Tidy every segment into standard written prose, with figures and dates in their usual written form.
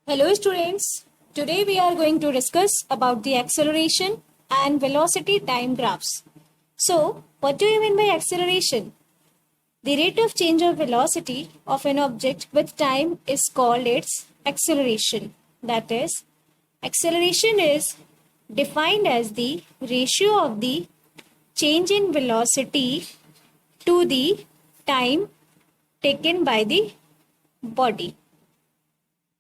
Hello students, today we are going to discuss about the acceleration and velocity time graphs. So, what do you mean by acceleration? The rate of change of velocity of an object with time is called its acceleration. That is, acceleration is defined as the ratio of the change in velocity to the time taken by the body.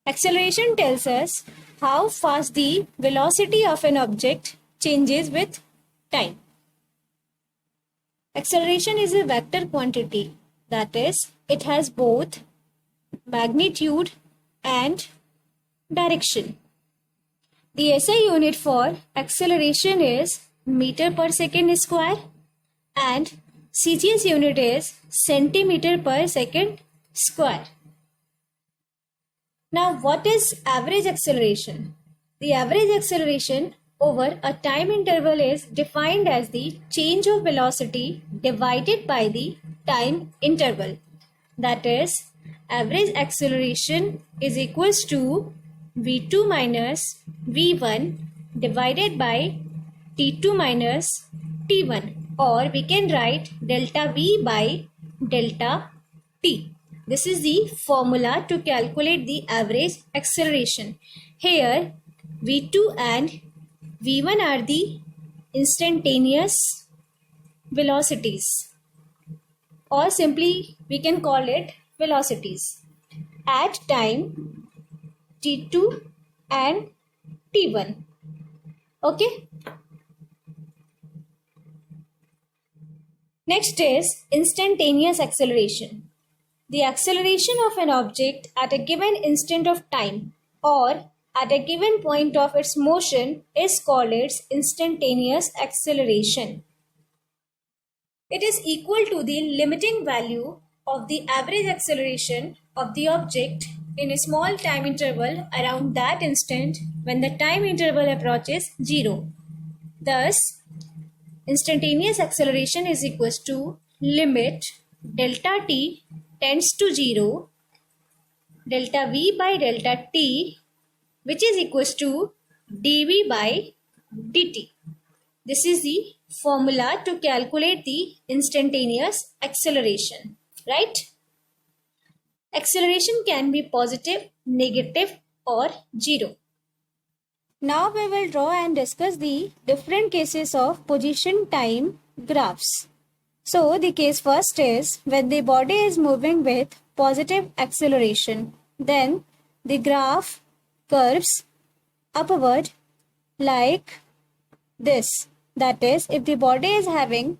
Acceleration tells us how fast the velocity of an object changes with time. Acceleration is a vector quantity, that is, it has both magnitude and direction. The SI unit for acceleration is meter per second square and CGS unit is centimeter per second square. Now, what is average acceleration? The average acceleration over a time interval is defined as the change of velocity divided by the time interval. That is, average acceleration is equals to v2 minus v1 divided by t2 minus t1, or we can write delta v by delta t. This is the formula to calculate the average acceleration. Here, v2 and v1 are the instantaneous velocities, or simply we can call it velocities at time t2 and t1. Okay. Next is instantaneous acceleration. The acceleration of an object at a given instant of time or at a given point of its motion is called its instantaneous acceleration. It is equal to the limiting value of the average acceleration of the object in a small time interval around that instant when the time interval approaches 0. Thus, instantaneous acceleration is equals to limit delta t tends to 0, delta v by delta t, which is equals to dv by dt. This is the formula to calculate the instantaneous acceleration, right? Acceleration can be positive, negative, or 0. Now we will draw and discuss the different cases of position time graphs. So the case first is when the body is moving with positive acceleration, then the graph curves upward like this. That is, if the body is having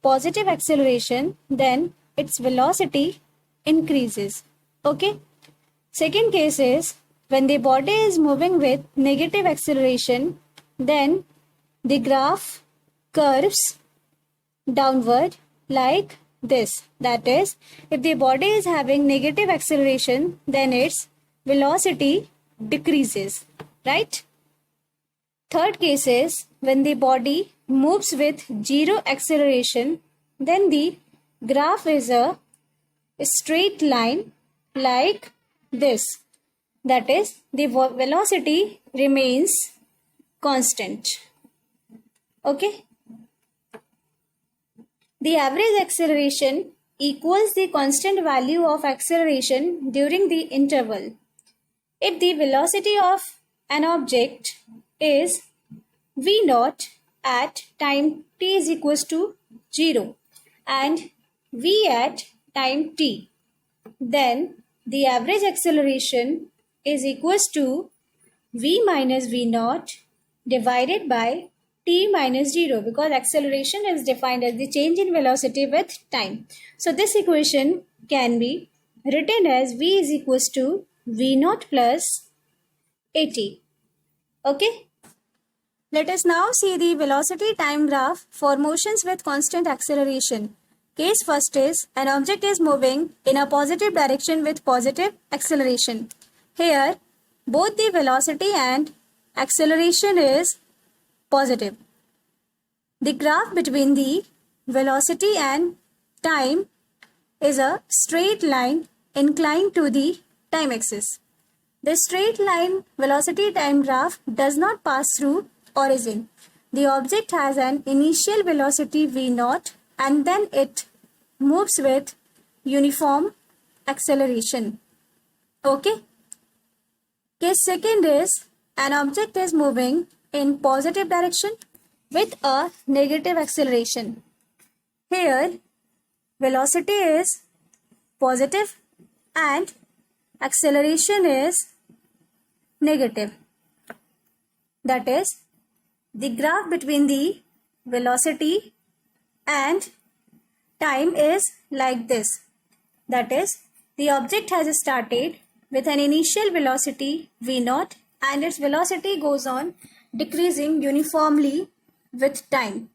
positive acceleration, then its velocity increases. Okay. Second case is when the body is moving with negative acceleration, then the graph curves downward like this. That is, if the body is having negative acceleration, then its velocity decreases, right? Third case is when the body moves with zero acceleration, then the graph is a straight line like this. That is, the velocity remains constant. Okay. The average acceleration equals the constant value of acceleration during the interval. If the velocity of an object is v0 at time t is equals to 0 and v at time t, then the average acceleration is equals to v minus v0 divided by t minus 0, because acceleration is defined as the change in velocity with time. So this equation can be written as v is equals to v0 plus at. Okay. Let us now see the velocity time graph for motions with constant acceleration. Case first is an object is moving in a positive direction with positive acceleration. Here, both the velocity and acceleration is positive. The graph between the velocity and time is a straight line inclined to the time axis. The straight line velocity time graph does not pass through origin. The object has an initial velocity v0 and then it moves with uniform acceleration. Okay? Case second is an object is moving in positive direction with a negative acceleration. Here, velocity is positive and acceleration is negative. That is, the graph between the velocity and time is like this. That is, the object has started with an initial velocity v0 and its velocity goes on decreasing uniformly with time.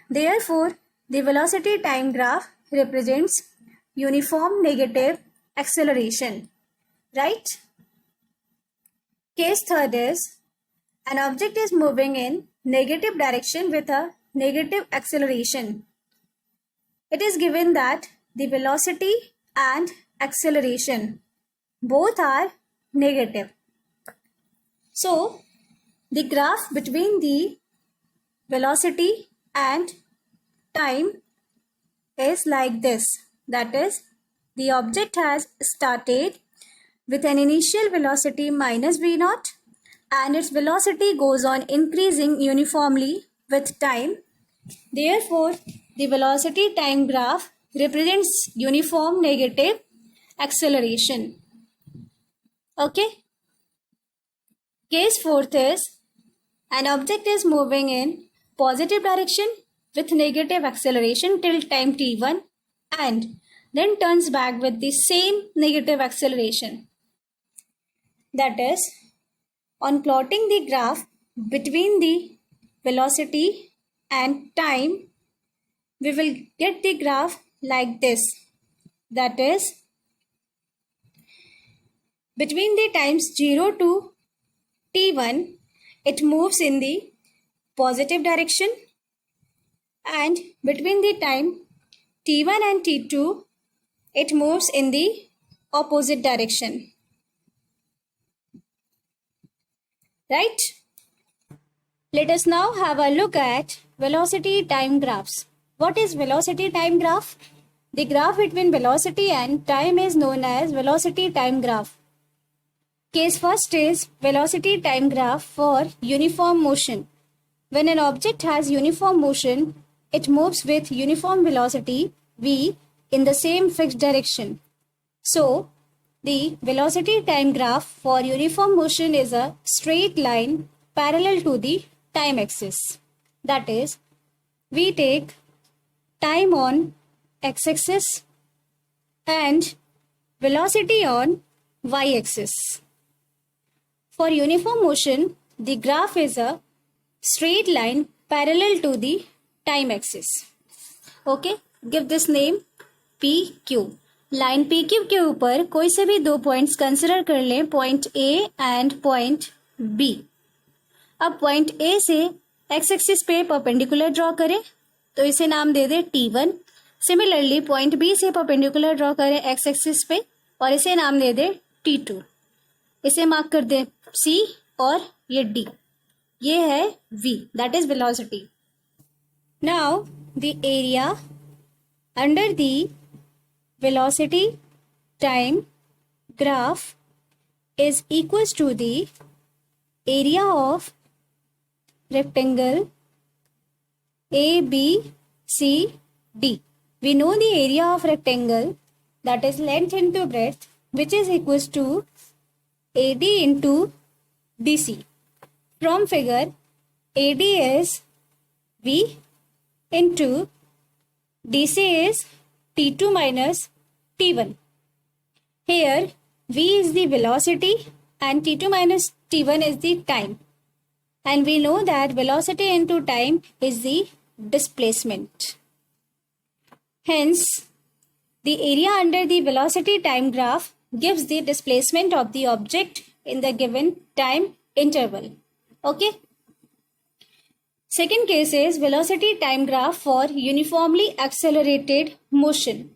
Therefore, the velocity time graph represents uniform negative acceleration. Right? Case third is an object is moving in negative direction with a negative acceleration. It is given that the velocity and acceleration both are negative. So, the graph between the velocity and time is like this. That is, the object has started with an initial velocity minus v0 and its velocity goes on increasing uniformly with time. Therefore, the velocity time graph represents uniform negative acceleration. Okay? Case fourth is an object is moving in positive direction with negative acceleration till time t1 and then turns back with the same negative acceleration. That is, on plotting the graph between the velocity and time, we will get the graph like this. That is, between the times 0 to t1, it moves in the positive direction, and between the time t1 and t2, it moves in the opposite direction. Right? Let us now have a look at velocity time graphs. What is velocity time graph? The graph between velocity and time is known as velocity time graph. Case first is velocity time graph for uniform motion. When an object has uniform motion, it moves with uniform velocity v in the same fixed direction. So, the velocity time graph for uniform motion is a straight line parallel to the time axis. That is, we take time on x-axis and velocity on y-axis. For uniform motion, the graph is a straight line parallel to the time axis. Okay, give this name PQ. Line PQ के ऊपर कोई से भी दो points consider कर लें, point A and point B. अब point A से x एक्सिस पे परपेंडिकुलर ड्रॉ करें तो इसे नाम दे दे T1. सिमिलरली पॉइंट B से परपेंडिकुलर ड्रॉ करें x एक्सिस पे और इसे नाम दे दे T2. इसे मार्क कर दे C और ये D. ये है V, that is velocity. Now the area under the velocity time graph is equals to the area of rectangle ABCD. We know the area of rectangle, that is length into breadth, which is equals to AD into BC. From figure, AD is V into DC is T2 minus T1. Here, V is the velocity and T2 minus T1 is the time. And we know that velocity into time is the displacement. Hence, the area under the velocity time graph gives the displacement of the object in the given time interval. Okay? Second case is velocity time graph for uniformly accelerated motion.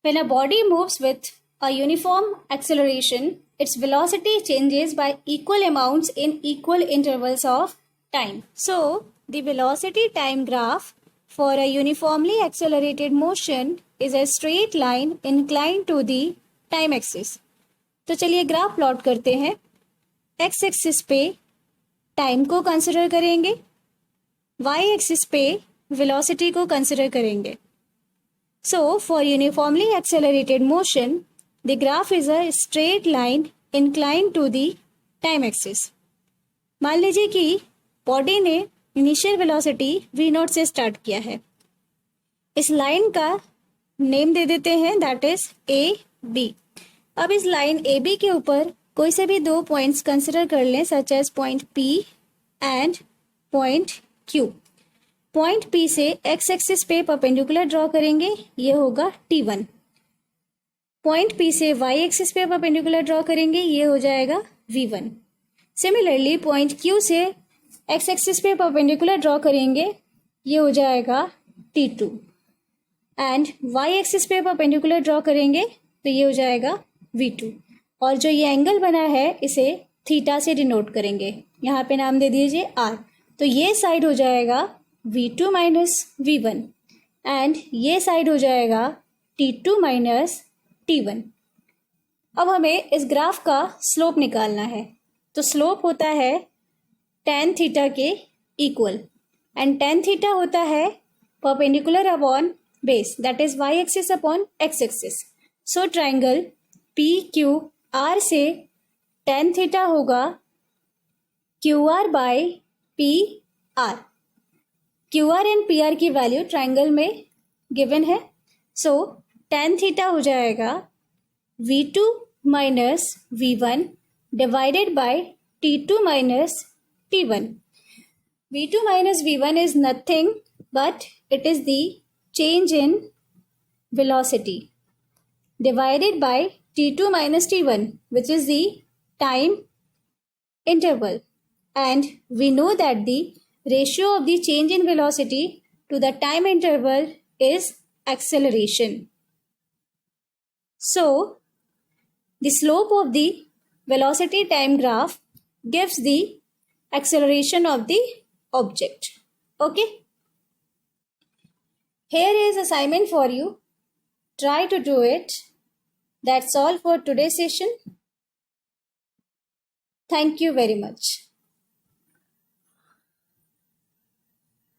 When a body moves with a uniform acceleration, its velocity changes by equal amounts in equal intervals of time. So, the velocity time graph for a uniformly accelerated motion is a straight line inclined to the time axis. तो चलिए graph plot करते हैं. X axis पे time को consider करेंगे, Y axis पे velocity को consider करेंगे. So, for uniformly accelerated motion, the graph is a straight line inclined to the time axis. मान लीजिए कि बॉडी ने इनिशियल वेलोसिटी v0 से स्टार्ट किया है. इस लाइन का नेम दे देते हैं, दैट इज ए बी. अब इस लाइन ए बी के ऊपर कोई से भी दो पॉइंट्स कंसिडर कर लें, such as point P and point Q. Point P से एक्स एक्सिस पे परपेंडिकुलर ड्रॉ करेंगे, ये होगा T1. पॉइंट पी से वाई एक्सिस पे परपेंडिकुलर ड्रॉ करेंगे, ये हो जाएगा V1. सिमिलरली पॉइंट Q से एक्स एक्सिस पे परपेंडिकुलर ड्रॉ करेंगे, ये हो जाएगा T2. एंड वाई एक्सिस पे परपेंडिकुलर ड्रॉ करेंगे तो ये हो जाएगा V2. और जो ये एंगल बना है इसे थीटा से डिनोट करेंगे, यहाँ पे नाम दे दीजिए R. तो ये साइड हो जाएगा V2 माइनस V1 एंड ये साइड हो जाएगा T2 माइनस T1. अब हमें इस ग्राफ का स्लोप निकालना है. तो स्लोप होता है tan थीटा के इक्वल एंड tan थीटा होता है perpendicular upon base, that is y axis upon x axis. So triangle PQR से tan थीटा होगा QR by PR. QR and PR की वैल्यू ट्राइंगल में गिवन है. सो tan थीटा हो जाएगा V2 minus V1 divided by T2 minus T1. V2 minus V1 is nothing but it is the change in velocity divided by T2 minus T1, which is the time interval. And we know that the ratio of the change in velocity to the time interval is acceleration. So, the slope of the velocity time graph gives the acceleration of the object. Okay? Here is assignment for you. Try to do it. That's all for today's session. Thank you very much.